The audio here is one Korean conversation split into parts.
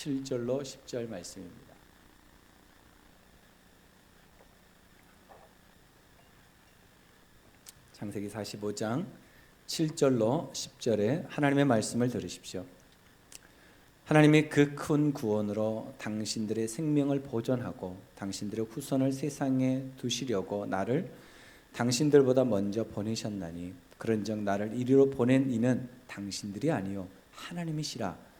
7절로 10절 말씀입니다. 창세기 45장 7절로 10절에 하나님의 말씀을 들으십시오. 하나님이 그 큰 구원으로 당신들의 생명을 보존하고 당신들의 후손을 세상에 두시려고 나를 당신들보다 먼저 보내셨나니 그런즉 나를 이리로 보낸 이는 당신들이 아니요 하나님이시라.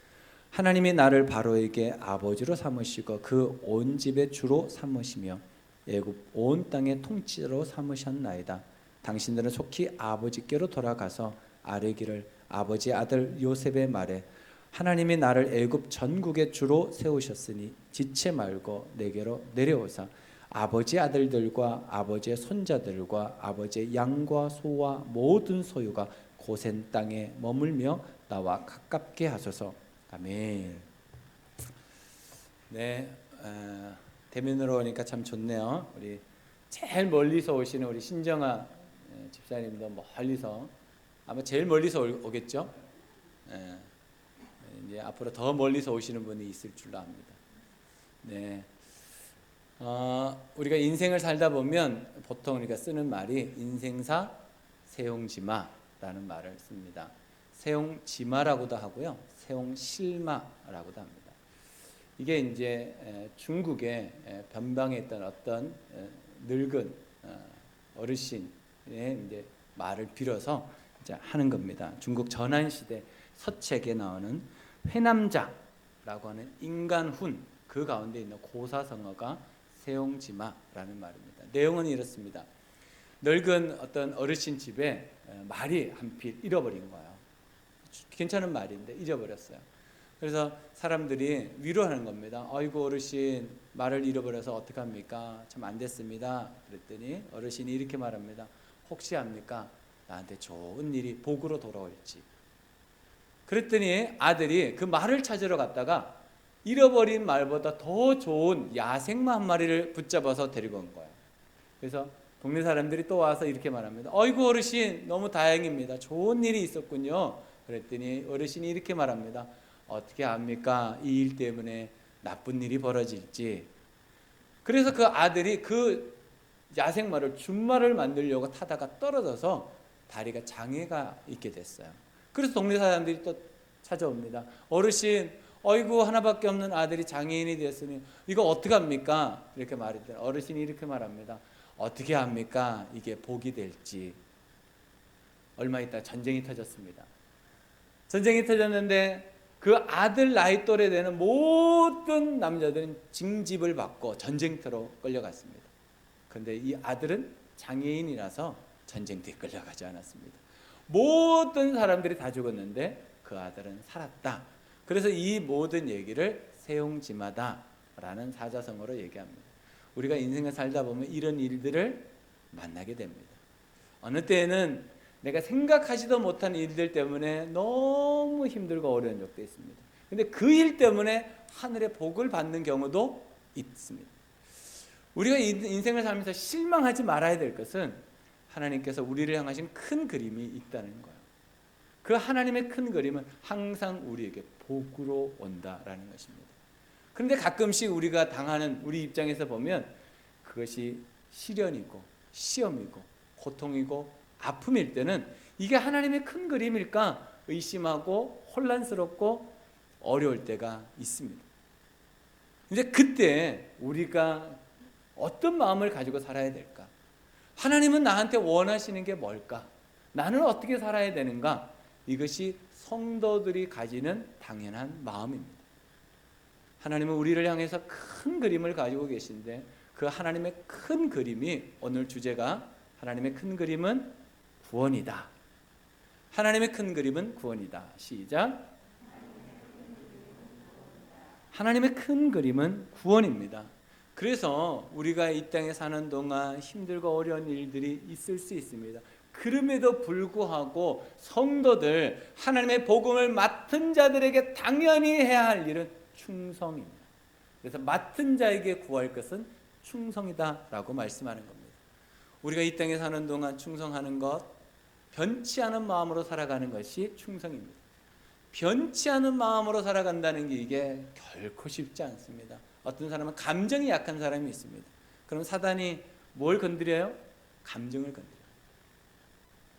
하나님이 나를 바로에게 아버지로 삼으시고 그 온 집의 주로 삼으시며 애굽 온 땅의 통치자로 삼으셨나이다. 당신들은 속히 아버지께로 돌아가서 아뢰기를 아버지 아들 요셉의 말에 하나님이 나를 애굽 전국의 주로 세우셨으니 지체 말고 내게로 내려오사 아버지 아들들과 아버지의 손자들과 아버지의 양과 소와 모든 소유가 고센 땅에 머물며 나와 가깝게 하소서. 아멘. 네, 대면으로 오니까 참 좋네요. 우리 제일 멀리서 오시는 우리 신정아 집사님도 멀리서 아마 제일 멀리서 오겠죠. 이제 앞으로 더 멀리서 오시는 분이 있을 줄로 압니다. 네, 우리가 인생을 살다 보면 보통 우리가 쓰는 말이 인생사 세용지마라는 말을 씁니다. 세용지마라고도 하고요, 세용실마라고도 합니다. 이게 이제 중국의 변방에 있던 어떤 늙은 어르신의 이제 말을 빌어서 이제 하는 겁니다. 중국 전한 시대 서책에 나오는 회남자라고 하는 인간훈 그 가운데 있는 고사성어가 세용지마라는 말입니다. 내용은 이렇습니다. 늙은 어떤 어르신 집에 말이 한 필 잃어버린 거예요. 괜찮은 말인데 잊어버렸어요. 그래서 사람들이 위로하는 겁니다. 아이고 어르신 말을 잃어버려서 어떡합니까? 참 안 됐습니다. 그랬더니 어르신이 이렇게 말합니다. 혹시 압니까? 나한테 좋은 일이 복으로 돌아올지. 그랬더니 아들이 그 말을 찾으러 갔다가 잃어버린 말보다 더 좋은 야생마 한 마리를 붙잡아서 데리고 온 거예요. 그래서 동네 사람들이 또 와서 이렇게 말합니다. 어이구 어르신 너무 다행입니다. 좋은 일이 있었군요. 그랬더니 어르신이 이렇게 말합니다. 어떻게 압니까? 이 일 때문에 나쁜 일이 벌어질지. 그래서 그 아들이 그 야생마를 준마를 만들려고 타다가 떨어져서 다리가 장애가 있게 됐어요. 그래서 동네 사람들이 또 찾아옵니다. 어르신, 어이구 하나밖에 없는 아들이 장애인이 되었으니 이거 어떻게 합니까? 이렇게 말했더니 어르신이 이렇게 말합니다. 어떻게 합니까? 이게 복이 될지. 얼마 있다 전쟁이 터졌습니다. 전쟁이 터졌는데 그 아들 나이 또래 되는 모든 남자들은 징집을 받고 전쟁터로 끌려갔습니다. 그런데 이 아들은 장애인이라서 전쟁터에 끌려가지 않았습니다. 모든 사람들이 다 죽었는데 그 아들은 살았다. 그래서 이 모든 얘기를 세용지마다라는 사자성어로 얘기합니다. 우리가 인생을 살다 보면 이런 일들을 만나게 됩니다. 어느 때에는 내가 생각하지도 못한 일들 때문에 너무 힘들고 어려운 적도 있습니다. 근데 그 일 때문에 하늘의 복을 받는 경우도 있습니다. 우리가 인생을 살면서 실망하지 말아야 될 것은 하나님께서 우리를 향하신 큰 그림이 있다는 거예요. 그 하나님의 큰 그림은 항상 우리에게 복으로 온다라는 것입니다. 그런데 가끔씩 우리가 당하는 우리 입장에서 보면 그것이 시련이고 시험이고 고통이고 아픔일 때는 이게 하나님의 큰 그림일까 의심하고 혼란스럽고 어려울 때가 있습니다. 이제 그때 우리가 어떤 마음을 가지고 살아야 될까? 하나님은 나한테 원하시는 게 뭘까? 나는 어떻게 살아야 되는가? 이것이 성도들이 가지는 당연한 마음입니다. 하나님은 우리를 향해서 큰 그림을 가지고 계신데 그 하나님의 큰 그림이 오늘 주제가 하나님의 큰 그림은 구원이다. 하나님의 큰 그림은 구원이다. 시작. 하나님의 큰 그림은 구원입니다. 그래서 우리가 이 땅에 사는 동안 힘들고 어려운 일들이 있을 수 있습니다. 그럼에도 불구하고 성도들 하나님의 복음을 맡은 자들에게 당연히 해야 할 일은 충성입니다. 그래서 맡은 자에게 구할 것은 충성이다라고 말씀하는 겁니다. 우리가 이 땅에 사는 동안 충성하는 것, 변치 않은 마음으로 살아가는 것이 충성입니다. 변치 않은 마음으로 살아간다는 게 이게 결코 쉽지 않습니다. 어떤 사람은 감정이 약한 사람이 있습니다. 그럼 사단이 뭘 건드려요? 감정을 건드려요.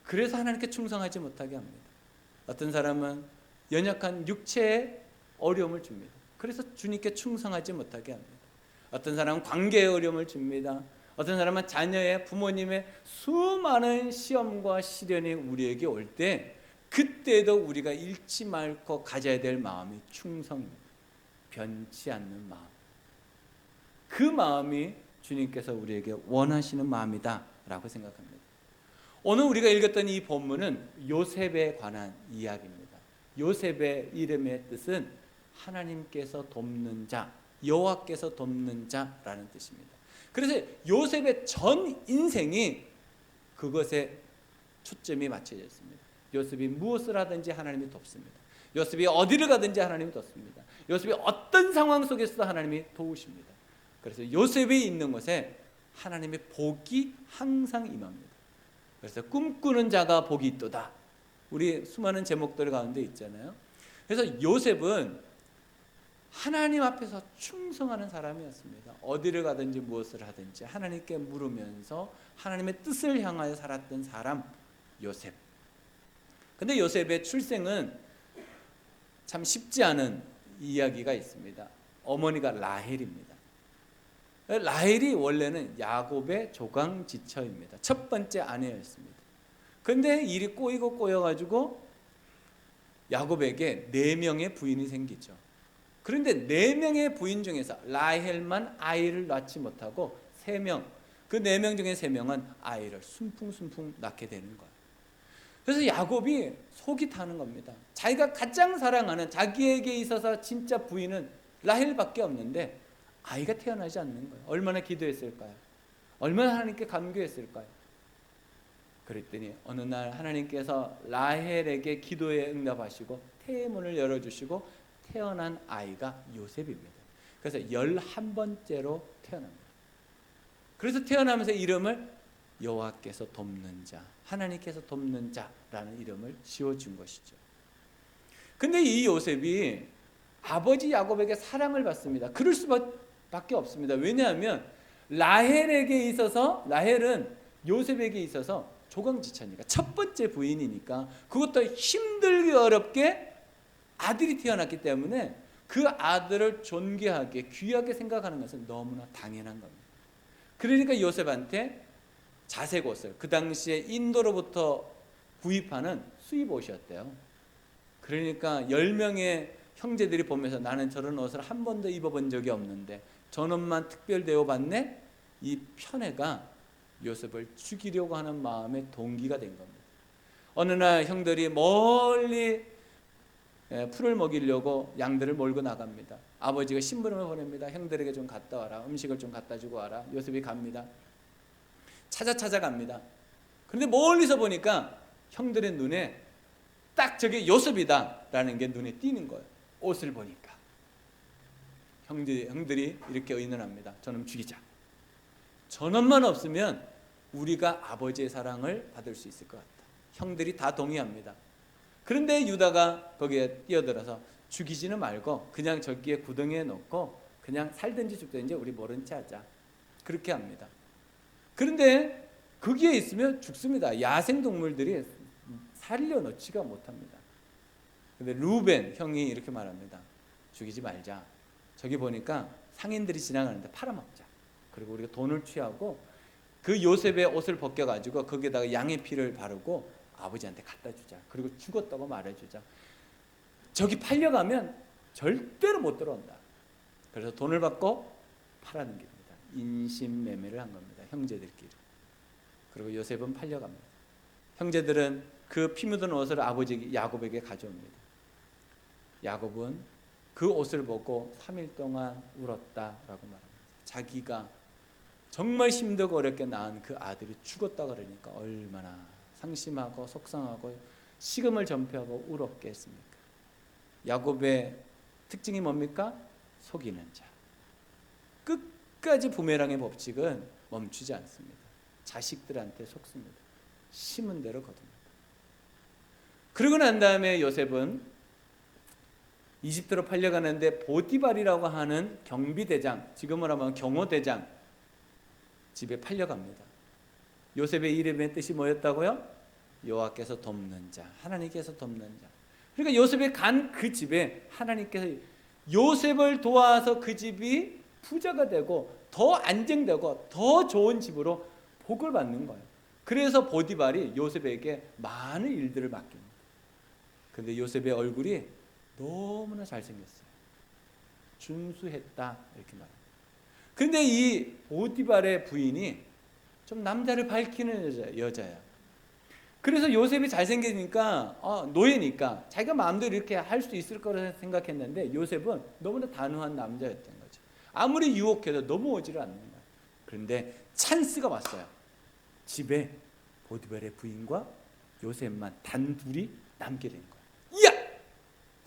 그래서 하나님께 충성하지 못하게 합니다. 어떤 사람은 연약한 육체에 어려움을 줍니다. 그래서 주님께 충성하지 못하게 합니다. 어떤 사람은 관계에 어려움을 줍니다. 어떤 사람은 자녀의 부모님의 수많은 시험과 시련이 우리에게 올 때 그때도 우리가 잃지 말고 가져야 될 마음이 충성입니다. 변치 않는 마음. 그 마음이 주님께서 우리에게 원하시는 마음이다 라고 생각합니다. 오늘 우리가 읽었던 이 본문은 요셉에 관한 이야기입니다. 요셉의 이름의 뜻은 하나님께서 돕는 자, 여호와께서 돕는 자라는 뜻입니다. 그래서 요셉의 전 인생이 그것에 초점이 맞춰져 있습니다. 요셉이 무엇을 하든지 하나님이 돕습니다. 요셉이 어디를 가든지 하나님이 돕습니다. 요셉이 어떤 상황 속에서도 하나님이 도우십니다. 그래서 요셉이 있는 곳에 하나님의 복이 항상 임합니다. 그래서 꿈꾸는 자가 복이 있도다. 우리 수많은 제목들 가운데 있잖아요. 그래서 요셉은 하나님 앞에서 충성하는 사람이었습니다. 어디를 가든지 무엇을 하든지 하나님께 물으면서 하나님의 뜻을 향하여 살았던 사람 요셉. 근데 요셉의 출생은 참 쉽지 않은 이야기가 있습니다. 어머니가 라헬입니다. 라헬이 원래는 야곱의 조강지처입니다. 첫 번째 아내였습니다. 그런데 일이 꼬이고 꼬여가지고 야곱에게 4명의 부인이 생기죠. 그런데 4명의 부인 중에서 라헬만 아이를 낳지 못하고 3명, 그 4명 중에 3명은 아이를 순풍순풍 낳게 되는 거예요. 그래서 야곱이 속이 타는 겁니다. 자기가 가장 사랑하는, 자기에게 있어서 진짜 부인은 라헬밖에 없는데 아이가 태어나지 않는 거예요. 얼마나 기도했을까요? 얼마나 하나님께 감격했을까요? 그랬더니 어느 날 하나님께서 라헬에게 기도에 응답하시고 태의 문을 열어주시고 태어난 아이가 요셉입니다. 그래서 11번째로 태어납니다. 그래서 태어나면서 이름을 여호와께서 돕는 자, 하나님께서 돕는 자라는 이름을 지어준 것이죠. 근데 이 요셉이 아버지 야곱에게 사랑을 받습니다. 그럴 수밖에 없습니다. 왜냐하면 라헬에게 있어서, 라헬은 요셉에게 있어서 조강지처니까 첫 번째 부인이니까 그것도 힘들게 어렵게 아들이 태어났기 때문에 그 아들을 존귀하게 귀하게 생각하는 것은 너무나 당연한 겁니다. 그러니까 요셉한테 자색 옷을, 그 당시에 인도로부터 구입하는 수입 옷이었대요. 그러니까 10명의 형제들이 보면서 나는 저런 옷을 한 번도 입어본 적이 없는데 저놈만 특별 대우받네? 이 편애가 요셉을 죽이려고 하는 마음의 동기가 된 겁니다. 어느 날 형들이 멀리 풀을 먹이려고 양들을 몰고 나갑니다. 아버지가 심부름을 보냅니다. 형들에게 좀 갔다 와라. 음식을 좀 갖다 주고 와라. 요셉이 갑니다. 찾아갑니다. 그런데 멀리서 보니까 형들의 눈에 딱 저게 요셉이다 라는 게 눈에 띄는 거예요. 옷을 보니까. 형들이 이렇게 의논합니다. 저놈 죽이자. 저놈만 없으면 우리가 아버지의 사랑을 받을 수 있을 것 같다. 형들이 다 동의합니다. 그런데 유다가 거기에 뛰어들어서 죽이지는 말고 그냥 저기에 구덩이에 넣고 그냥 살든지 죽든지 우리 모른 채 하자. 그렇게 합니다. 그런데 거기에 있으면 죽습니다. 야생동물들이 살려놓지가 못합니다. 그런데 루벤 형이 이렇게 말합니다. 죽이지 말자. 저기 보니까 상인들이 지나가는데 팔아먹자. 그리고 우리가 돈을 취하고 그 요셉의 옷을 벗겨가지고 거기에다가 양의 피를 바르고 아버지한테 갖다 주자. 그리고 죽었다고 말해주자. 저기 팔려가면 절대로 못 들어온다. 그래서 돈을 받고 팔아넘깁니다. 인신매매를 한 겁니다. 형제들끼리. 그리고 요셉은 팔려갑니다. 형제들은 그 피 묻은 옷을 아버지 야곱에게 가져옵니다. 야곱은 그 옷을 벗고 3일 동안 울었다라고 말합니다. 자기가 정말 힘들고 어렵게 낳은 그 아들이 죽었다 그러니까 얼마나 상심하고 속상하고 식음을 전폐하고 울었겠습니까? 야곱의 특징이 뭡니까? 속이는 자. 끝까지 부메랑의 법칙은 멈추지 않습니다. 자식들한테 속습니다. 심은 대로 거둡니다. 그러고 난 다음에 요셉은 이집트로 팔려가는데 보디발이라고 하는 경비대장, 지금으로 하면 경호대장 집에 팔려갑니다. 요셉의 이름의 뜻이 뭐였다고요? 여호와께서 돕는 자, 하나님께서 돕는 자. 그러니까 요셉이 간 그 집에 하나님께서 요셉을 도와서 그 집이 부자가 되고 더 안정되고 더 좋은 집으로 복을 받는 거예요. 그래서 보디발이 요셉에게 많은 일들을 맡깁니다. 그런데 요셉의 얼굴이 너무나 잘생겼어요. 준수했다 이렇게 말합니다. 그런데 이 보디발의 부인이 좀 남자를 밝히는 여자야. 그래서 요셉이 잘생기니까 노예니까 자기가 마음대로 이렇게 할 수 있을 거라 생각했는데 요셉은 너무나 단호한 남자였던 거죠. 아무리 유혹해도 넘어오지를 않는 거예요. 그런데 찬스가 왔어요. 집에 보디발의 부인과 요셉만 단둘이 남게 된 거예요. 이야!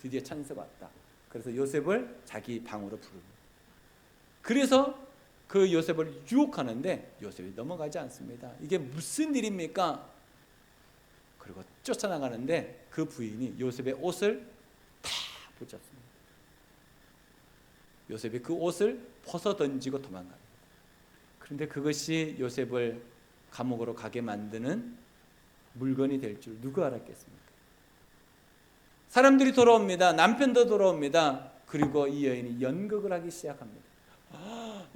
드디어 찬스가 왔다. 그래서 요셉을 자기 방으로 부릅니다. 그래서 그 요셉을 유혹하는데 요셉이 넘어가지 않습니다. 이게 무슨 일입니까? 그리고 쫓아나가는데 그 부인이 요셉의 옷을 다 붙잡습니다. 요셉이 그 옷을 벗어 던지고 도망갑니다. 그런데 그것이 요셉을 감옥으로 가게 만드는 물건이 될 줄 누가 알았겠습니까? 사람들이 돌아옵니다. 남편도 돌아옵니다. 그리고 이 여인이 연극을 하기 시작합니다.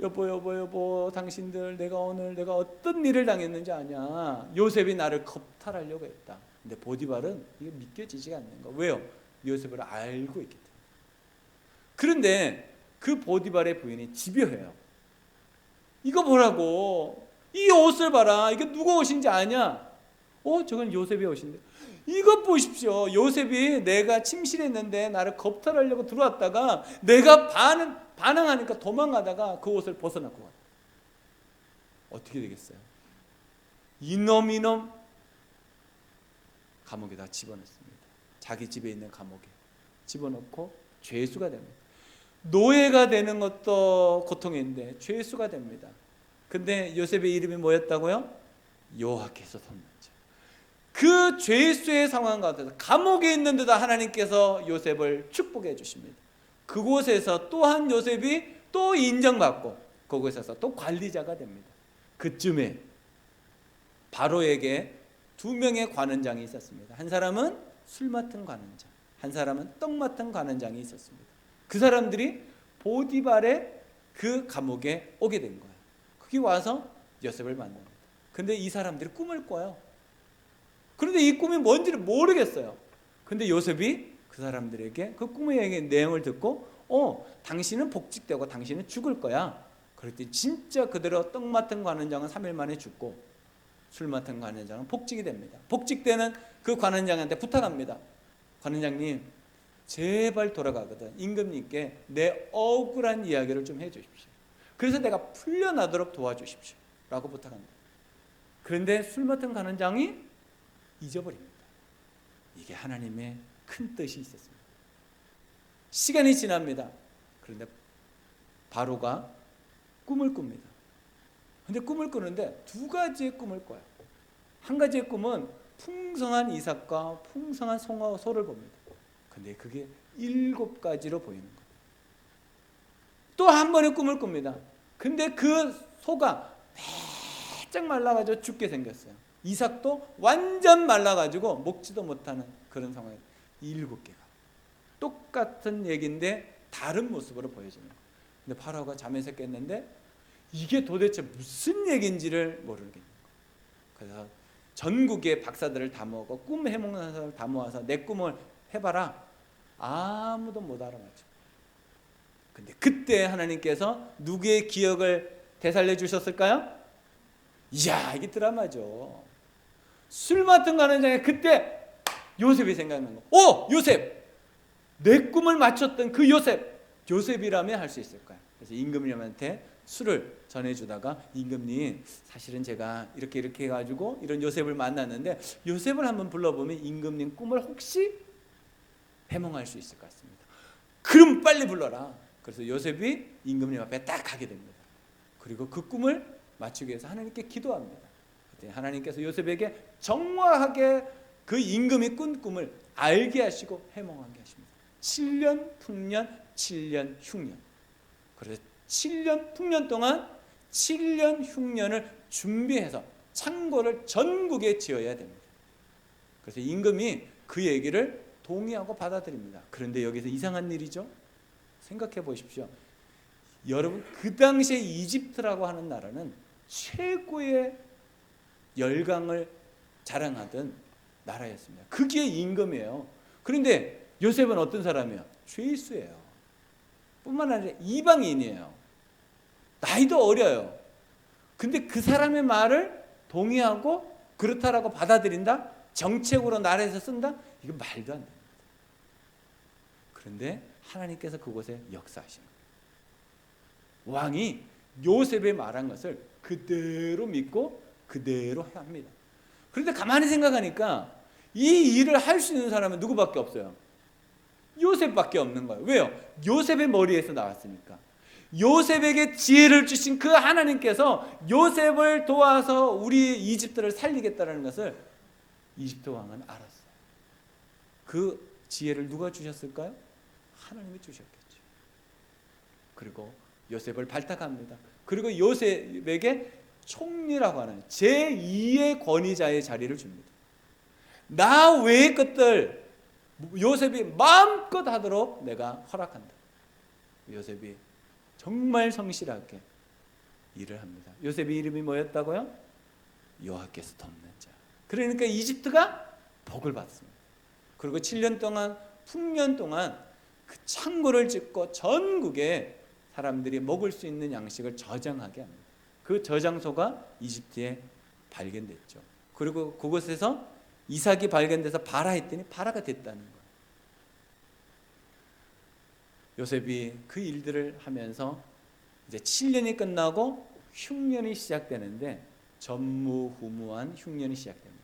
여보, 당신들 내가 어떤 일을 당했는지 아냐? 요셉이 나를 겁탈하려고 했다. 근데 보디발은 이게 믿겨지지가 않는 거. 왜요? 요셉을 알고 있기 때문에. 그런데 그 보디발의 부인이 집요해요. 이거 보라고. 이 옷을 봐라. 이게 누구 옷인지 아냐? 저건 요셉의 옷인데. 이것 보십시오. 요셉이 내가 침실했는데 나를 겁탈하려고 들어왔다가 내가 반항하니까 도망가다가 그 옷을 벗어나고 갔다. 어떻게 되겠어요? 이놈 감옥에다 집어넣습니다. 자기 집에 있는 감옥에 집어넣고 죄수가 됩니다. 노예가 되는 것도 고통인데 죄수가 됩니다. 근데 요셉의 이름이 뭐였다고요? 여호와께서 돕는 자. 그 죄수의 상황 가운데서 감옥에 있는데도 하나님께서 요셉을 축복해 주십니다. 그곳에서 또한 요셉이 또 인정받고 그곳에서 또 관리자가 됩니다. 그쯤에 바로에게 두 명의 관원장이 있었습니다. 한 사람은 술 맡은 관원장, 한 사람은 떡 맡은 관원장이 있었습니다. 그 사람들이 보디발의 그 감옥에 오게 된 거예요. 거기 와서 요셉을 만납니다. 근데 이 사람들이 꿈을 꿔요. 그런데 이 꿈이 뭔지를 모르겠어요. 근데 요셉이 그 사람들에게 그 꿈의 내용을 듣고 당신은 복직되고 당신은 죽을 거야. 그랬더니 진짜 그대로 떡 맡은 관원장은 3일 만에 죽고 술 맡은 관원장은 복직이 됩니다. 복직되는 그 관원장한테 부탁합니다. 관원장님, 제발 돌아가거든 임금님께 내 억울한 이야기를 좀 해주십시오. 그래서 내가 풀려나도록 도와주십시오 라고 부탁합니다. 그런데 술 맡은 관원장이 잊어버립니다. 이게 하나님의 큰 뜻이 있었습니다. 시간이 지납니다. 그런데 바로가 꿈을 꿉니다. 근데 꿈을 꾸는데 두 가지의 꿈을 꿔요. 한 가지의 꿈은 풍성한 이삭과 풍성한 소를 봅니다. 근데 그게 7가지로 보이는 거예요. 또 한 번의 꿈을 꿉니다. 근데 그 소가 바짝 말라가지고 죽게 생겼어요. 이삭도 완전 말라가지고 먹지도 못하는 그런 상황이에요. 7개가 똑같은 얘기인데 다른 모습으로 보여지는 거예요. 근데 파라오가 잠에서 깼는데 이게 도대체 무슨 얘기인지를 모르는 거예요. 그래서 전국의 박사들을 다 모으고 꿈 해먹는 사람을 다 모아서 내 꿈을 해봐라. 아무도 못 알아맞혀. 근데 그때 하나님께서 누구의 기억을 되살려 주셨을까요? 이야, 이게 드라마죠. 술 맡은 관원장에 그때 요셉이 생각나는 거. 요셉! 내 꿈을 맞췄던 그 요셉이라면 할 수 있을 거야. 그래서 임금님한테 술을 전해주다가 임금님, 사실은 제가 이렇게 해가지고 이런 요셉을 만났는데 요셉을 한번 불러보면 임금님 꿈을 혹시 해몽할 수 있을 것 같습니다. 그럼 빨리 불러라. 그래서 요셉이 임금님 앞에 딱 가게 됩니다. 그리고 그 꿈을 맞추기 위해서 하나님께 기도합니다. 그때 하나님께서 요셉에게 정확하게 그 임금이 꾼 꿈을 알게 하시고 해몽하게 하십니다. 7년 풍년, 7년 흉년. 그래서 7년 풍년 동안 7년 흉년을 준비해서 창고를 전국에 지어야 됩니다. 그래서 임금이 그 얘기를 동의하고 받아들입니다. 그런데 여기서 이상한 일이죠. 생각해 보십시오. 여러분, 그 당시에 이집트라고 하는 나라는 최고의 열강을 자랑하던 나라였습니다. 그게 임금이에요. 그런데 요셉은 어떤 사람이에요? 죄수예요. 뿐만 아니라 이방인이에요. 나이도 어려요. 근데 그 사람의 말을 동의하고 그렇다라고 받아들인다? 정책으로 나라에서 쓴다? 이거 말도 안 됩니다. 그런데 하나님께서 그곳에 역사하신 거예요. 왕이 요셉의 말한 것을 그대로 믿고 그대로 합니다. 그런데 가만히 생각하니까 이 일을 할 수 있는 사람은 누구밖에 없어요? 요셉밖에 없는 거예요. 왜요? 요셉의 머리에서 나왔으니까. 요셉에게 지혜를 주신 그 하나님께서 요셉을 도와서 우리 이집트를 살리겠다는 것을 이집트 왕은 알았어요. 그 지혜를 누가 주셨을까요? 하나님이 주셨겠죠. 그리고 요셉을 발탁합니다. 그리고 요셉에게 총리라고 하는 제2의 권위자의 자리를 줍니다. 나 외의 것들 요셉이 마음껏 하도록 내가 허락한다. 요셉이 정말 성실하게 일을 합니다. 요셉의 이름이 뭐였다고요? 여호와께서 돕는 자. 그러니까 이집트가 복을 받습니다. 그리고 7년 동안 풍년 동안 그 창고를 짓고 전국에 사람들이 먹을 수 있는 양식을 저장하게 합니다. 그 저장소가 이집트에 발견됐죠. 그리고 그곳에서 이삭이 발견돼서 바라 했더니 바라가 됐다는 거예요. 요셉이 그 일들을 하면서 이제 7년이 끝나고 흉년이 시작되는데 전무후무한 흉년이 시작됩니다.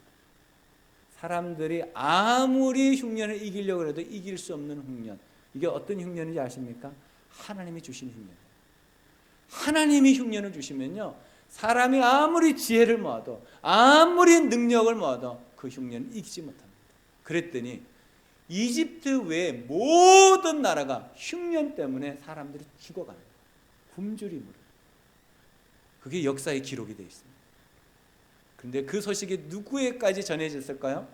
사람들이 아무리 흉년을 이기려고 해도 이길 수 없는 흉년. 이게 어떤 흉년인지 아십니까? 하나님이 주신 흉년이에요. 하나님이 흉년을 주시면요, 사람이 아무리 지혜를 모아도 아무리 능력을 모아도 그 흉년을 이기지 못합니다. 그랬더니 이집트 외의 모든 나라가 흉년 때문에 사람들이 죽어갑니다. 굶주림으로. 그게 역사의 기록이 되어 있습니다. 그런데 그 소식이 누구에까지 전해졌을까요?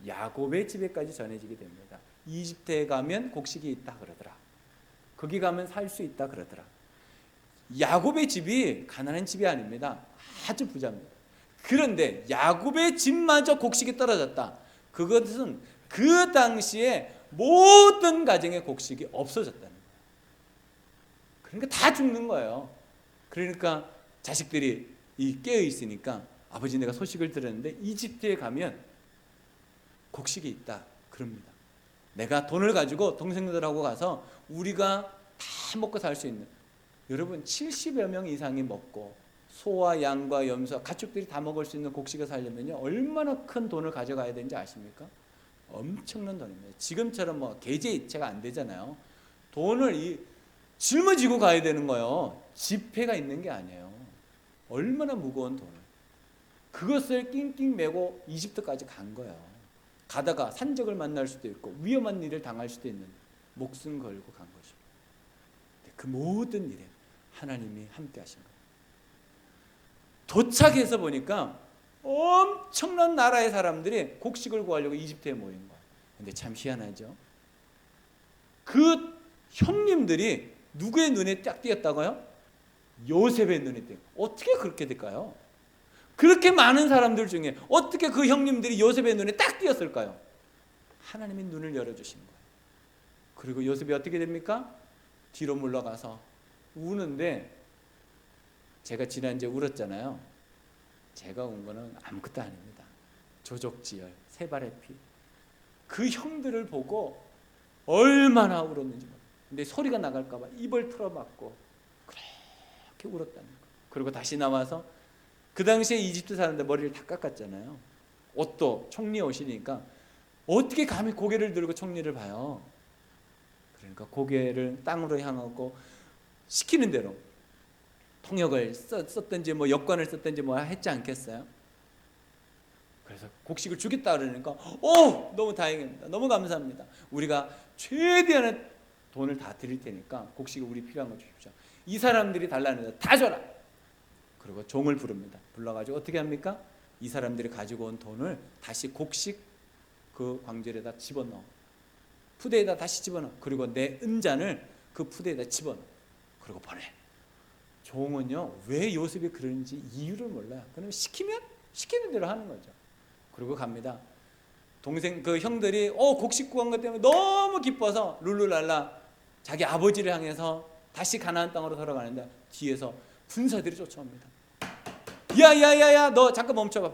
야곱의 집에까지 전해지게 됩니다. 이집트에 가면 곡식이 있다 그러더라. 거기 가면 살 수 있다 그러더라. 야곱의 집이 가난한 집이 아닙니다. 아주 부자입니다. 그런데 야곱의 집마저 곡식이 떨어졌다. 그것은 그 당시에 모든 가정의 곡식이 없어졌다는 거예요. 그러니까 다 죽는 거예요. 그러니까 자식들이 깨어 있으니까 아버지, 내가 소식을 들었는데 이집트에 가면 곡식이 있다 그럽니다. 내가 돈을 가지고 동생들하고 가서 우리가 다 먹고 살 수 있는, 여러분 70여 명 이상이 먹고 소와 양과 염소 가축들이 다 먹을 수 있는 곡식을 살려면요 얼마나 큰 돈을 가져가야 되는지 아십니까? 엄청난 돈입니다. 지금처럼 뭐 계좌 이체가 안 되잖아요. 돈을 짊어지고 가야 되는 거예요. 지폐가 있는 게 아니에요. 얼마나 무거운 돈을. 그것을 낑낑 메고 이집트까지 간 거예요. 가다가 산적을 만날 수도 있고 위험한 일을 당할 수도 있는, 목숨 걸고 간 것입니다. 그 모든 일에 하나님이 함께 하신 거예요. 도착해서 보니까 엄청난 나라의 사람들이 곡식을 구하려고 이집트에 모인 거예요. 근데 참 희한하죠. 그 형님들이 누구의 눈에 딱 띄었다고요? 요셉의 눈에 띄었어요. 어떻게 그렇게 될까요? 그렇게 많은 사람들 중에 어떻게 그 형님들이 요셉의 눈에 딱 띄었을까요? 하나님이 눈을 열어주신 거예요. 그리고 요셉이 어떻게 됩니까? 뒤로 물러가서 우는데, 제가 지난주에 울었잖아요. 제가 운 거는 아무것도 아닙니다. 조족지혈, 세 발의 피. 그 형들을 보고 얼마나 울었는지 몰라요. 근데 소리가 나갈까 봐 입을 틀어막고 그렇게 울었다는 거예요. 그리고 다시 나와서 그 당시에 이집트 사람들 머리를 다 깎았잖아요. 옷도 총리 옷이니까 어떻게 감히 고개를 들고 총리를 봐요. 그러니까 고개를 땅으로 향하고 시키는 대로 통역을 썼든지 뭐 여권을 썼든지 뭐 했지 않겠어요? 그래서 곡식을 주겠다 그러니까 너무 다행입니다. 너무 감사합니다. 우리가 최대한의 돈을 다 드릴 테니까 곡식을 우리 필요한 거 주십시오. 이 사람들이 달라는 거 다 줘라. 그리고 종을 부릅니다. 불러가지고 어떻게 합니까? 이 사람들이 가지고 온 돈을 다시 곡식 그 광절에다 집어넣어. 푸대에다 다시 집어넣어. 그리고 내 은잔을 그 푸대에다 집어넣어. 그리고 보내. 종은요, 왜 요셉이 그러는지 이유를 몰라요. 그냥 시키는 대로 하는 거죠. 그리고 갑니다. 동생 그 형들이 곡식 구한 것 때문에 너무 기뻐서 룰루랄라 자기 아버지를 향해서 다시 가나안 땅으로 돌아가는데 뒤에서 군사들이 쫓아옵니다. 야야야야, 너 잠깐 멈춰봐.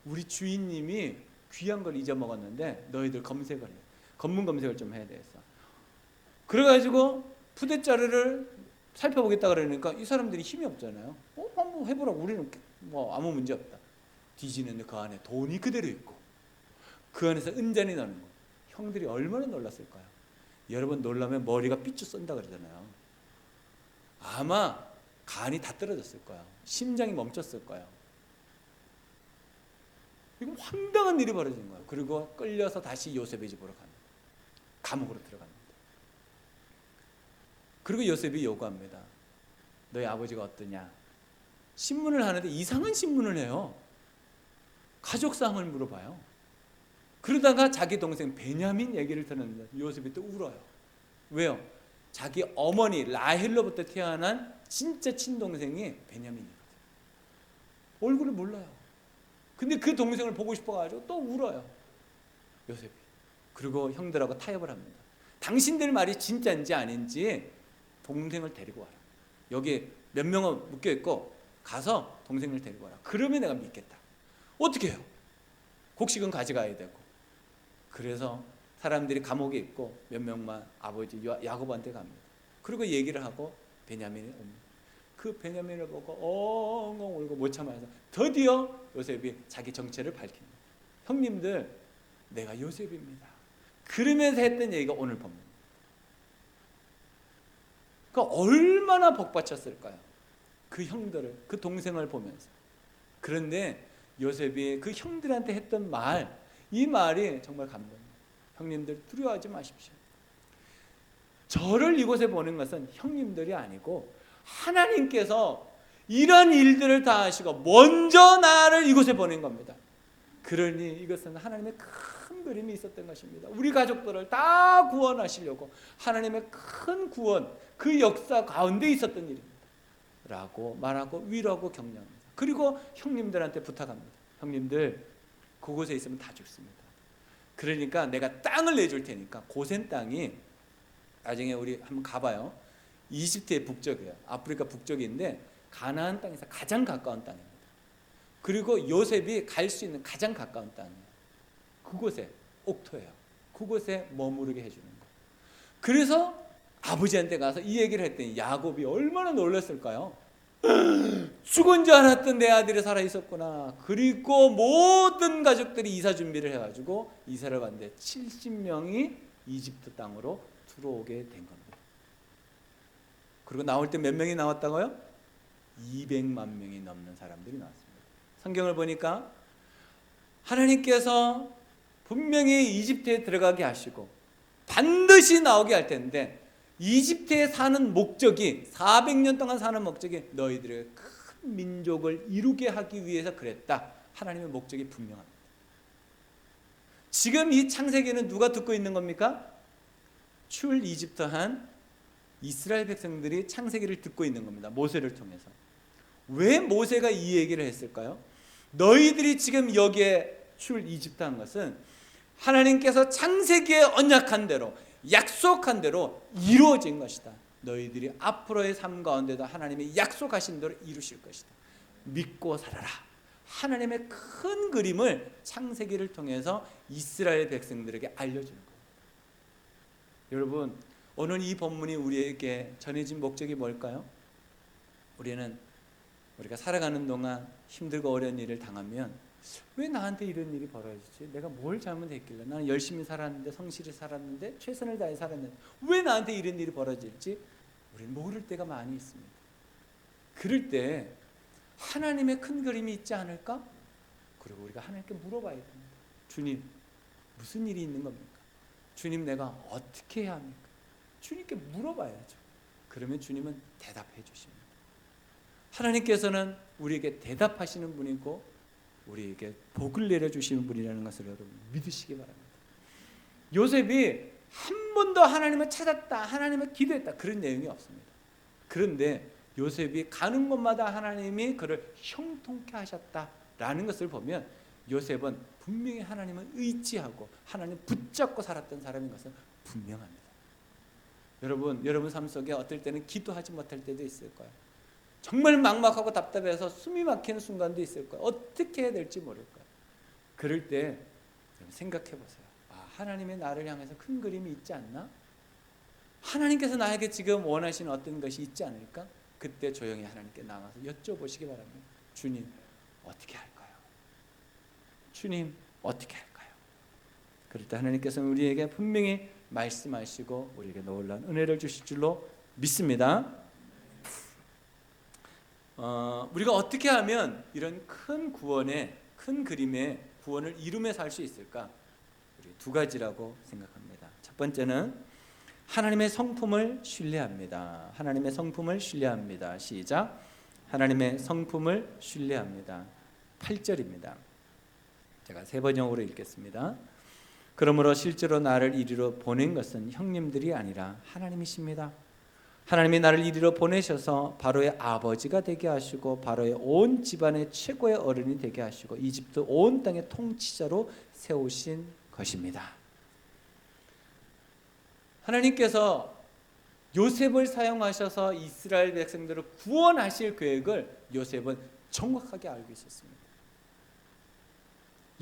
우리 주인님이 귀한 걸 잊어먹었는데 너희들 검색을 해. 검문 검색을 좀 해야 되겠어. 그래가지고 푸대자루를 살펴보겠다 그러니까 이 사람들이 힘이 없잖아요. 한번 해보라고. 우리는 뭐 아무 문제 없다. 뒤지는데 그 안에 돈이 그대로 있고 그 안에서 은잔이 나는 거. 형들이 얼마나 놀랐을까요? 여러분 놀라면 머리가 삐쭉 쏜다 그러잖아요. 아마 간이 다 떨어졌을 거예요. 심장이 멈췄을 거예요. 이거 황당한 일이 벌어진 거예요. 그리고 끌려서 다시 요셉의 집으로 갑니다. 감옥으로 들어갑니다. 그리고 요셉이 요구합니다. 너희 아버지가 어떠냐? 신문을 하는데 이상한 신문을 해요. 가족상을 물어봐요. 그러다가 자기 동생 베냐민 얘기를 듣는데 요셉이 또 울어요. 왜요? 자기 어머니 라헬로부터 태어난 진짜 친동생이 베냐민이거든요. 얼굴을 몰라요. 근데 그 동생을 보고 싶어가지고 또 울어요. 요셉이. 그리고 형들하고 타협을 합니다. 당신들 말이 진짜인지 아닌지 동생을 데리고 와라. 여기 몇 명은 묶여있고 가서 동생을 데리고 와라. 그러면 내가 믿겠다. 어떻게 해요? 곡식은 가져가야 되고. 그래서 사람들이 감옥에 있고 몇 명만 아버지 야곱한테 갑니다. 그리고 얘기를 하고 베냐민이 옵니다. 그 베냐민을 보고 엉엉 울고 못 참아서 드디어 요셉이 자기 정체를 밝힙니다. 형님들, 내가 요셉입니다. 그러면서 했던 얘기가 오늘 봅니다. 그러니까 얼마나 복받쳤을까요? 그 형들을, 그 동생을 보면서. 그런데 요셉이 그 형들한테 했던 말, 이 말이 정말 감동입니다. 형님들 두려워하지 마십시오. 저를 이곳에 보낸 것은 형님들이 아니고 하나님께서 이런 일들을 다 하시고 먼저 나를 이곳에 보낸 겁니다. 그러니 이것은 하나님의 큰 그림이 있었던 것입니다. 우리 가족들을 다 구원하시려고 하나님의 큰 구원, 그 역사 가운데 있었던 일입니다. 라고 말하고 위로하고 격려합니다. 그리고 형님들한테 부탁합니다. 형님들, 그곳에 있으면 다 죽습니다. 그러니까 내가 땅을 내줄 테니까 고센 땅이 나중에 우리 한번 가봐요. 이집트의 북쪽이에요. 아프리카 북쪽인데 가나안 땅에서 가장 가까운 땅입니다. 그리고 요셉이 갈 수 있는 가장 가까운 땅이에요. 그곳에 옥토예요. 그곳에 머무르게 해주는 거. 그래서 아버지한테 가서 이 얘기를 했더니 야곱이 얼마나 놀랐을까요? 죽은 줄 알았던 내 아들이 살아있었구나. 그리고 모든 가족들이 이사 준비를 해가지고 이사를 갔는데 70명이 이집트 땅으로 들어오게 된 겁니다. 그리고 나올 때 몇 명이 나왔다고요? 200만 명이 넘는 사람들이 나왔습니다. 성경을 보니까 하나님께서 분명히 이집트에 들어가게 하시고 반드시 나오게 할 텐데 이집트에 사는 목적이 400년 동안 사는 목적이 너희들의 큰 민족을 이루게 하기 위해서 그랬다. 하나님의 목적이 분명합니다. 지금 이 창세기는 누가 듣고 있는 겁니까? 출 이집트한 이스라엘 백성들이 창세기를 듣고 있는 겁니다. 모세를 통해서. 왜 모세가 이 얘기를 했을까요? 너희들이 지금 여기에 출 이집트한 것은 하나님께서 창세기에 언약한 대로 약속한 대로 이루어진 것이다. 너희들이 앞으로의 삶 가운데도 하나님이 약속하신 대로 이루실 것이다. 믿고 살아라. 하나님의 큰 그림을 창세기를 통해서 이스라엘 백성들에게 알려주는 겁니다. 여러분, 오늘 이 본문이 우리에게 전해진 목적이 뭘까요? 우리가 살아가는 동안 힘들고 어려운 일을 당하면 왜 나한테 이런 일이 벌어지지? 내가 뭘 잘못했길래? 나는 열심히 살았는데, 성실히 살았는데, 최선을 다해 살았는데 왜 나한테 이런 일이 벌어질지 우리는 모를 때가 많이 있습니다. 그럴 때 하나님의 큰 그림이 있지 않을까? 그리고 우리가 하나님께 물어봐야 됩니다. 주님, 무슨 일이 있는 겁니까? 주님, 내가 어떻게 해야 합니까? 주님께 물어봐야죠. 그러면 주님은 대답해 주십니다. 하나님께서는 우리에게 대답하시는 분이고 우리에게 복을 내려주시는 분이라는 것을 여러분 믿으시기 바랍니다. 요셉이 한 번도 하나님을 찾았다, 하나님을 기도했다 그런 내용이 없습니다. 그런데 요셉이 가는 곳마다 하나님이 그를 형통케 하셨다라는 것을 보면 요셉은 분명히 하나님을 의지하고 하나님 붙잡고 살았던 사람인 것은 분명합니다. 여러분 삶 속에 어떨 때는 기도하지 못할 때도 있을 거예요. 정말 막막하고 답답해서 숨이 막히는 순간도 있을 거예요. 어떻게 해야 될지 모를 거예요. 그럴 때 생각해 보세요. 하나님의 나를 향해서 큰 그림이 있지 않나? 하나님께서 나에게 지금 원하시는 어떤 것이 있지 않을까? 그때 조용히 하나님께 나가서 여쭤보시기 바랍니다. 주님, 어떻게 할까요? 주님, 어떻게 할까요? 그럴 때 하나님께서는 우리에게 분명히 말씀하시고 우리에게 놀라운 은혜를 주실 줄로 믿습니다. 우리가 어떻게 하면 이런 큰 구원의 큰 그림의 구원을 이루며 살 수 있을까? 우리 두 가지라고 생각합니다. 첫 번째는 하나님의 성품을 신뢰합니다. 하나님의 성품을 신뢰합니다. 시작. 하나님의 성품을 신뢰합니다. 8절입니다. 제가 세 번역으로 읽겠습니다. 그러므로 실제로 나를 이리로 보낸 것은 형님들이 아니라 하나님이십니다. 하나님이 나를 이리로 보내셔서 바로의 아버지가 되게 하시고 바로의 온 집안의 최고의 어른이 되게 하시고 이집트 온 땅의 통치자로 세우신 것입니다. 하나님께서 요셉을 사용하셔서 이스라엘 백성들을 구원하실 계획을 요셉은 정확하게 알고 있었습니다.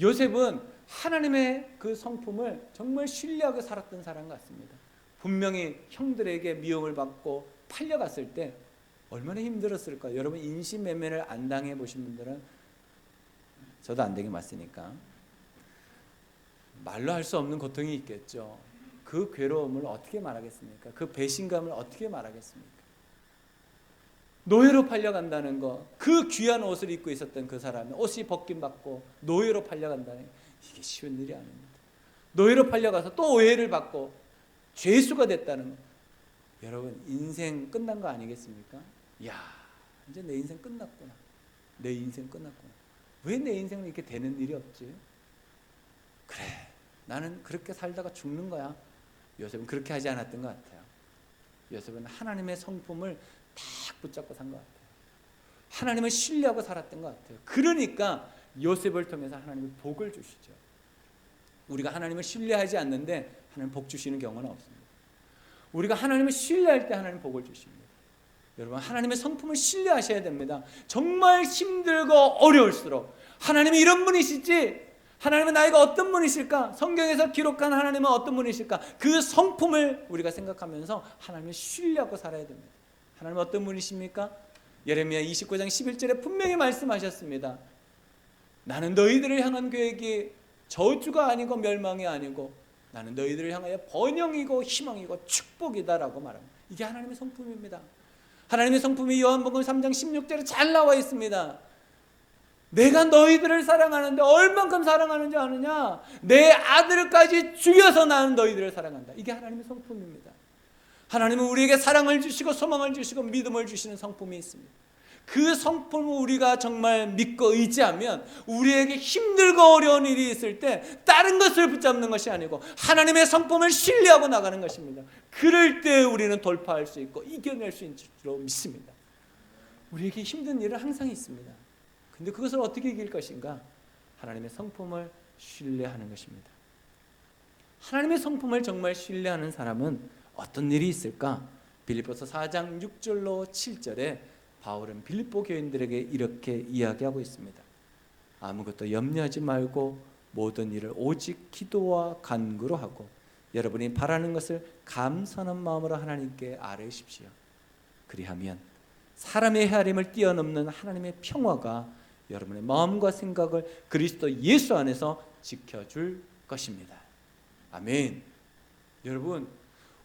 요셉은 하나님의 그 성품을 정말 신뢰하고 살았던 사람 같습니다. 분명히 형들에게 미움을 받고 팔려갔을 때 얼마나 힘들었을까요? 여러분 인신매매를 안 당해 보신 분들은, 저도 안 되게 맞으니까 말로 할 수 없는 고통이 있겠죠. 그 괴로움을 어떻게 말하겠습니까? 그 배신감을 어떻게 말하겠습니까? 노예로 팔려간다는 거, 그 귀한 옷을 입고 있었던 그 사람이 옷이 벗김받고 노예로 팔려간다는 거, 이게 쉬운 일이 아닙니다. 노예로 팔려가서 또 오해를 받고 죄수가 됐다는 거, 여러분 인생 끝난 거 아니겠습니까? 야, 이제 내 인생 끝났구나. 내 인생 끝났구나. 왜 내 인생은 이렇게 되는 일이 없지? 그래, 나는 그렇게 살다가 죽는 거야. 요셉은 그렇게 하지 않았던 것 같아요. 요셉은 하나님의 성품을 딱 붙잡고 산 것 같아요. 하나님을 신뢰하고 살았던 것 같아요. 그러니까 요셉을 통해서 하나님이 복을 주시죠. 우리가 하나님을 신뢰하지 않는데 하나님 복 주시는 경우는 없습니다. 우리가 하나님을 신뢰할 때 하나님 복을 주십니다. 여러분 하나님의 성품을 신뢰하셔야 됩니다. 정말 힘들고 어려울수록 하나님이 이런 분이시지, 하나님은 나이가 어떤 분이실까? 성경에서 기록한 하나님은 어떤 분이실까? 그 성품을 우리가 생각하면서 하나님을 신뢰하고 살아야 됩니다. 하나님은 어떤 분이십니까? 예레미야 29장 11절에 분명히 말씀하셨습니다. 나는 너희들을 향한 계획이 저주가 아니고 멸망이 아니고 나는 너희들을 향하여 번영이고 희망이고 축복이다라고 말합니다. 이게 하나님의 성품입니다. 하나님의 성품이 요한복음 3장 16절에 잘 나와 있습니다. 내가 너희들을 사랑하는데 얼만큼 사랑하는지 아느냐? 내 아들까지 죽여서 나는 너희들을 사랑한다. 이게 하나님의 성품입니다. 하나님은 우리에게 사랑을 주시고 소망을 주시고 믿음을 주시는 성품이 있습니다. 그 성품을 우리가 정말 믿고 의지하면 우리에게 힘들고 어려운 일이 있을 때 다른 것을 붙잡는 것이 아니고 하나님의 성품을 신뢰하고 나가는 것입니다. 그럴 때 우리는 돌파할 수 있고 이겨낼 수 있는 줄로 믿습니다. 우리에게 힘든 일은 항상 있습니다. 근데 그것을 어떻게 이길 것인가? 하나님의 성품을 신뢰하는 것입니다. 하나님의 성품을 정말 신뢰하는 사람은 어떤 일이 있을까? 빌립보서 4장 6절로 7절에 바울은 빌립보 교인들에게 이렇게 이야기하고 있습니다. 아무것도 염려하지 말고 모든 일을 오직 기도와 간구로 하고 여러분이 바라는 것을 감사하는 마음으로 하나님께 아뢰십시오. 그리하면 사람의 헤아림을 뛰어넘는 하나님의 평화가 여러분의 마음과 생각을 그리스도 예수 안에서 지켜줄 것입니다. 아멘. 여러분,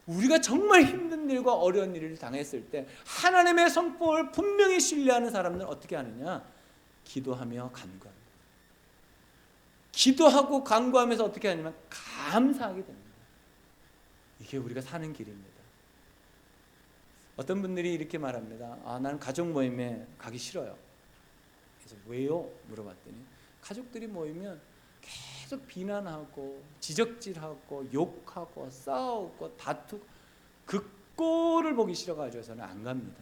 우리가 정말 힘든 일과 어려운 일을 당했을 때 하나님의 성품을 분명히 신뢰하는 사람들은 어떻게 하느냐? 기도하며 간구합니다. 기도하고 간구하면서 어떻게 하냐면 감사하게 됩니다. 이게 우리가 사는 길입니다. 어떤 분들이 이렇게 말합니다. 나는 가족 모임에 가기 싫어요. 그래서 왜요? 물어봤더니 가족들이 모이면 계속 비난하고 지적질하고 욕하고 싸우고 다투고 그 꼴을 보기 싫어가지고 저는 안 갑니다.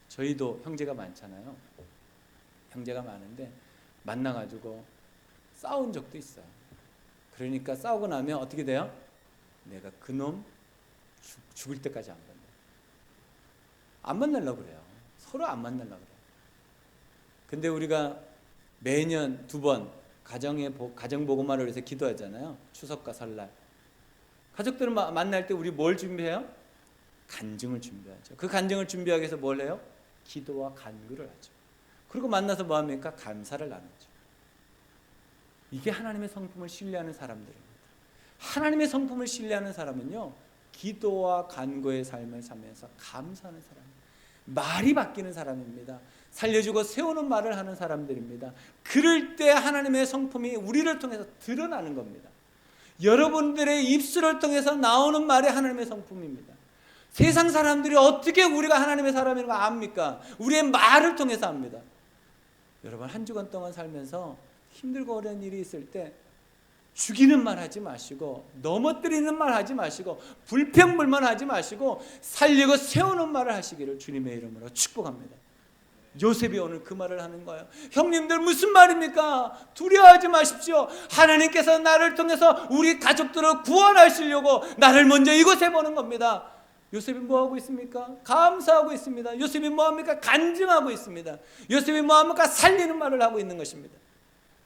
저희도 형제가 많잖아요. 형제가 많은데 만나가지고 싸운 적도 있어요. 그러니까 싸우고 나면 어떻게 돼요? 내가 그놈 죽을 때까지 안 만나요. 안 만나려고 그래요. 서로 안 만나려고 그래요. 근데 우리가 매년 2번 가정보고마를 위해서 기도하잖아요. 추석과 설날. 가족들을 만날 때 우리 뭘 준비해요? 간증을 준비하죠. 그 간증을 준비하기 위해서 뭘 해요? 기도와 간구를 하죠. 그리고 만나서 뭐 합니까? 감사를 나누죠. 이게 하나님의 성품을 신뢰하는 사람들입니다. 하나님의 성품을 신뢰하는 사람은요, 기도와 간구의 삶을 살면서 감사하는 사람입니다. 말이 바뀌는 사람입니다. 살려주고 세우는 말을 하는 사람들입니다. 그럴 때 하나님의 성품이 우리를 통해서 드러나는 겁니다. 여러분들의 입술을 통해서 나오는 말이 하나님의 성품입니다. 세상 사람들이 어떻게 우리가 하나님의 사람인 거 압니까? 우리의 말을 통해서 압니다. 여러분, 한 주간 동안 살면서 힘들고 어려운 일이 있을 때 죽이는 말 하지 마시고, 넘어뜨리는 말 하지 마시고, 불평불만 하지 마시고, 살리고 세우는 말을 하시기를 주님의 이름으로 축복합니다. 요셉이 오늘 그 말을 하는 거예요. 형님들 무슨 말입니까? 두려워하지 마십시오. 하나님께서 나를 통해서 우리 가족들을 구원하시려고 나를 먼저 이곳에 보는 겁니다. 요셉이 뭐하고 있습니까? 감사하고 있습니다. 요셉이 뭐합니까? 간증하고 있습니다. 요셉이 뭐합니까? 살리는 말을 하고 있는 것입니다.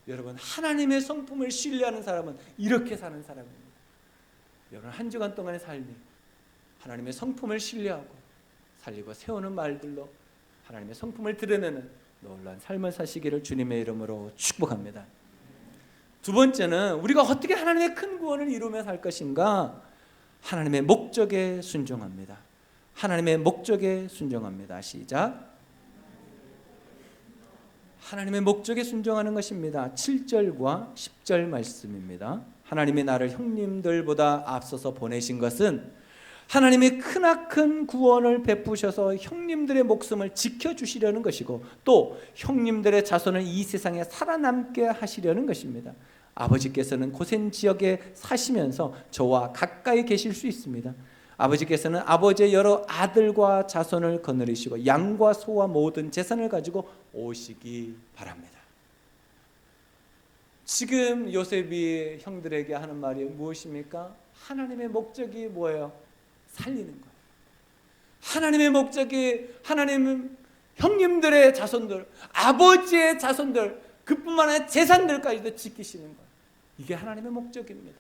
여러분, 하나님의 성품을 신뢰하는 사람은 이렇게 사는 사람입니다. 여러분, 한 주간 동안의 삶이 하나님의 성품을 신뢰하고 살리고 세우는 말들로 하나님의 성품을 드러내는 놀라운 삶을 사시기를 주님의 이름으로 축복합니다. 두 번째는 우리가 어떻게 하나님의 큰 구원을 이루며 살 것인가? 하나님의 목적에 순종합니다. 하나님의 목적에 순종합니다. 시작. 하나님의 목적에 순종하는 것입니다. 7절과 10절 말씀입니다. 하나님이 나를 형님들보다 앞서서 보내신 것은 하나님이 크나큰 구원을 베푸셔서 형님들의 목숨을 지켜주시려는 것이고, 또 형님들의 자손을 이 세상에 살아남게 하시려는 것입니다. 아버지께서는 고센 지역에 사시면서 저와 가까이 계실 수 있습니다. 아버지께서는 아버지의 여러 아들과 자손을 거느리시고 양과 소와 모든 재산을 가지고 오시기 바랍니다. 지금 요셉이 형들에게 하는 말이 무엇입니까? 하나님의 목적이 뭐예요? 살리는 거예요. 하나님의 목적이 하나님은 형님들의 자손들, 아버지의 자손들, 그뿐만 아니라 재산들까지도 지키시는 거예요. 이게 하나님의 목적입니다.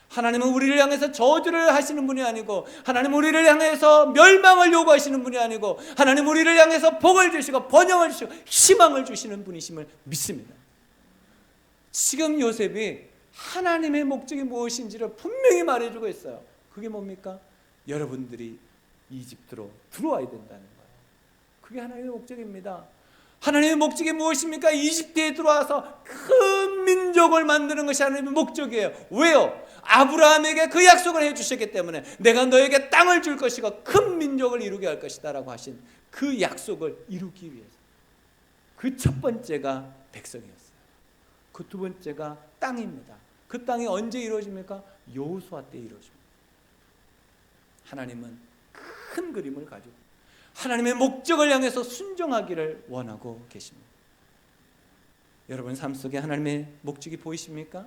하나님은 우리를 향해서 저주를 하시는 분이 아니고, 하나님은 우리를 향해서 멸망을 요구하시는 분이 아니고, 하나님은 우리를 향해서 복을 주시고 번영을 주시고 희망을 주시는 분이심을 믿습니다. 지금 요셉이 하나님의 목적이 무엇인지를 분명히 말해주고 있어요. 그게 뭡니까? 여러분들이 이집트로 들어와야 된다는 거예요. 그게 하나님의 목적입니다. 하나님의 목적이 무엇입니까? 이집트에 들어와서 큰 민족을 만드는 것이 하나님의 목적이에요. 왜요? 아브라함에게 그 약속을 해주셨기 때문에 내가 너에게 땅을 줄 것이고 큰 민족을 이루게 할 것이다 라고 하신 그 약속을 이루기 위해서. 그 첫 번째가 백성이었어요. 그 두 번째가 땅입니다. 그 땅이 언제 이루어집니까? 여호수아 때 이루어집니다. 하나님은 큰 그림을 가지고 하나님의 목적을 향해서 순종하기를 원하고 계십니다. 여러분 삶 속에 하나님의 목적이 보이십니까?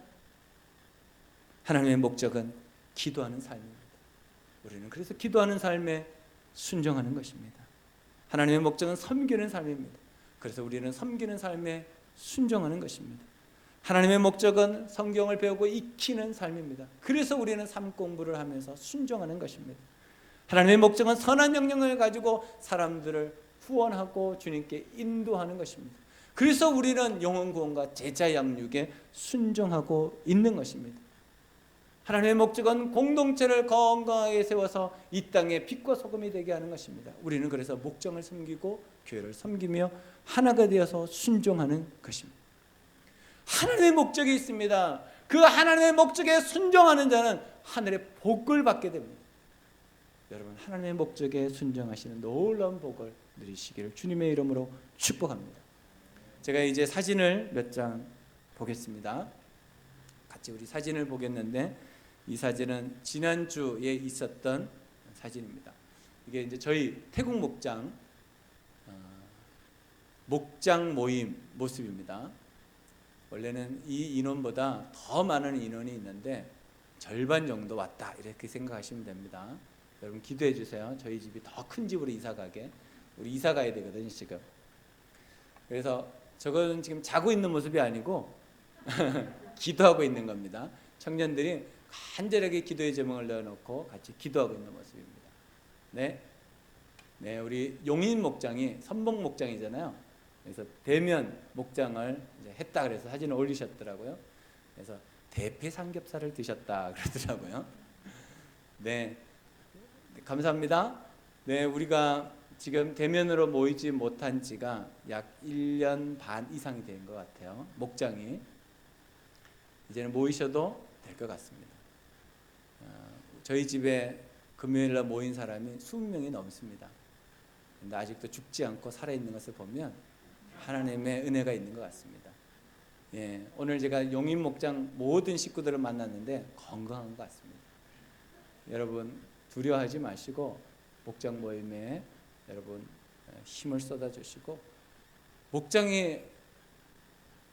하나님의 목적은 기도하는 삶입니다. 우리는 그래서 기도하는 삶에 순종하는 것입니다. 하나님의 목적은 섬기는 삶입니다. 그래서 우리는 섬기는 삶에 순종하는 것입니다. 하나님의 목적은 성경을 배우고 익히는 삶입니다. 그래서 우리는 삶 공부를 하면서 순종하는 것입니다. 하나님의 목적은 선한 명령을 가지고 사람들을 후원하고 주님께 인도하는 것입니다. 그래서 우리는 영혼 구원과 제자 양육에 순종하고 있는 것입니다. 하나님의 목적은 공동체를 건강하게 세워서 이 땅에 빛과 소금이 되게 하는 것입니다. 우리는 그래서 목장을 섬기고 교회를 섬기며 하나가 되어서 순종하는 것입니다. 하나님의 목적이 있습니다. 그 하나님의 목적에 순종하는 자는 하늘의 복을 받게 됩니다. 여러분, 하나님의 목적에 순종하시는 놀라운 복을 누리시기를 주님의 이름으로 축복합니다. 제가 이제 사진을 몇 장 보겠습니다. 같이 우리 사진을 보겠는데, 이 사진은 지난주에 있었던 사진입니다. 이게 이제 저희 태국 목장 모임 모습입니다. 원래는 이 인원보다 더 많은 인원이 있는데 절반 정도 왔다, 이렇게 생각하시면 됩니다. 여러분 기도해 주세요. 저희 집이 더 큰 집으로 이사 가게. 우리 이사 가야 되거든요, 지금. 그래서 저거는 지금 자고 있는 모습이 아니고 기도하고 있는 겁니다. 청년들이 간절하게 기도의 제목을 넣어놓고 같이 기도하고 있는 모습입니다. 네, 우리 용인 목장이 선봉 목장이잖아요. 그래서 대면 목장을 이제 했다 그래서 사진을 올리셨더라고요. 그래서 대패 삼겹살을 드셨다 그러더라고요. 네, 감사합니다. 네, 우리가 지금 대면으로 모이지 못한 지가 약 1년 반 이상이 된 것 같아요. 목장이. 이제는 모이셔도 될 것 같습니다. 저희 집에 금요일날 모인 사람이 20명이 넘습니다. 근데 아직도 죽지 않고 살아있는 것을 보면 하나님의 은혜가 있는 것 같습니다. 예, 오늘 제가 용인 목장 모든 식구들을 만났는데 건강한 것 같습니다. 여러분 두려워하지 마시고 목장 모임에 여러분 힘을 쏟아주시고, 목장이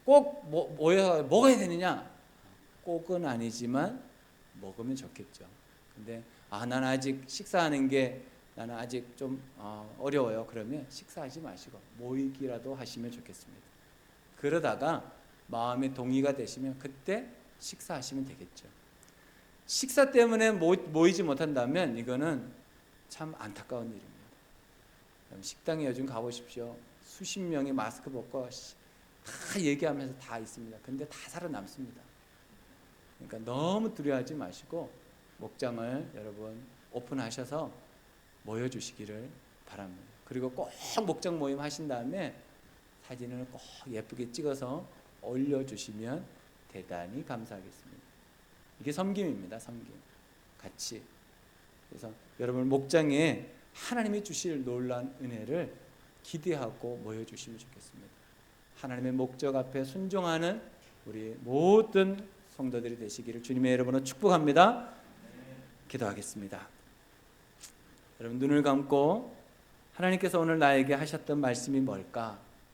꼭 모여 먹어야 되느냐? 꼭은 아니지만 먹으면 좋겠죠. 근데 나는 아직 식사하는 게 나는 아직 좀 어려워요. 그러면 식사하지 마시고 모이기라도 하시면 좋겠습니다. 그러다가 마음의 동의가 되시면 그때 식사하시면 되겠죠. 식사 때문에 모이지 못한다면 이거는 참 안타까운 일입니다. 식당에 요즘 가보십시오. 수십 명이 마스크 벗고 다 얘기하면서 다 있습니다. 근데 다 살아남습니다. 그러니까 너무 두려워하지 마시고 목장을 여러분 오픈하셔서 모여주시기를 바랍니다. 그리고 꼭 목장 모임 하신 다음에 사진을 꼭 예쁘게 찍어서 올려주시면 대단히 감사하겠습니다. 이게 섬김입니다. 섬김. 같이. 그래서 여러분 목장에 하나님이 주실 놀라운 은혜를 기대하고 모여주시면 좋겠습니다. 하나님의 목적 앞에 순종하는 우리 모든 성도들이 되시기를 주님의 이름으로 축복합니다. 기도하겠습니다. 여러분 눈을 감고 하나님께서 오늘 나에게 하셨던 말씀이 뭘까